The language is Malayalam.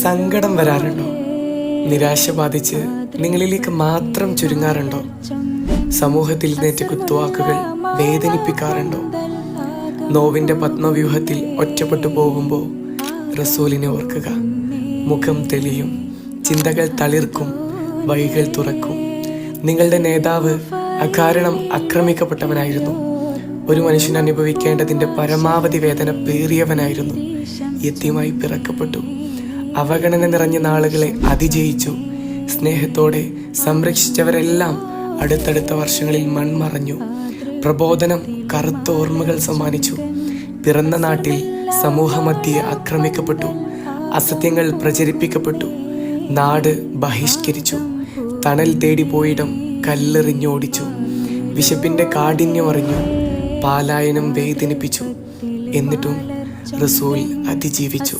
സങ്കടം വരാറുണ്ടോ? നിരാശ ബാധിച്ച് നിങ്ങളിലേക്ക് മാത്രം ചുരുങ്ങാറുണ്ടോ? സമൂഹത്തിൽ നേറ്റ കുത്തുവാക്കുകൾ വേദനിപ്പിക്കാറുണ്ടോ? നോവിൻ്റെ പത്മവ്യൂഹത്തിൽ ഒറ്റപ്പെട്ടു പോകുമ്പോൾ റസൂലിനെ ഓർക്കുക. മുഖം തെളിയും, ചിന്തകൾ തളിർക്കും, വഴികൾ തുറക്കും. നിങ്ങളുടെ നേതാവ് അകാരണം ആക്രമിക്കപ്പെട്ടവനായിരുന്നു. ഒരു മനുഷ്യൻ അനുഭവിക്കേണ്ടതിൻ്റെ പരമാവധി വേദന പേറിയവനായിരുന്നു. യതീമായി പിറക്കപ്പെട്ടു. അവഗണന നിറഞ്ഞ നാളുകളെ അതിജയിച്ചു. സ്നേഹത്തോടെ സംരക്ഷിച്ചവരെല്ലാം അടുത്തടുത്ത വർഷങ്ങളിൽ മൺമറഞ്ഞു. പ്രബോധനം കറുത്ത ഓർമ്മകൾ സമ്മാനിച്ചു. പിറന്ന നാട്ടിൽ സമൂഹമധ്യേ ആക്രമിക്കപ്പെട്ടു. അസത്യങ്ങൾ പ്രചരിപ്പിക്കപ്പെട്ടു. നാട് ബഹിഷ്കരിച്ചു. തണൽ തേടി പോയിടം കല്ലെറിഞ്ഞോടിച്ചു. വിശപ്പിൻ്റെ കാഠിന്യം അറിഞ്ഞു. പാലായനം വേദനിപ്പിച്ചു. എന്നിട്ടും റസൂൽ അതിജീവിച്ചു.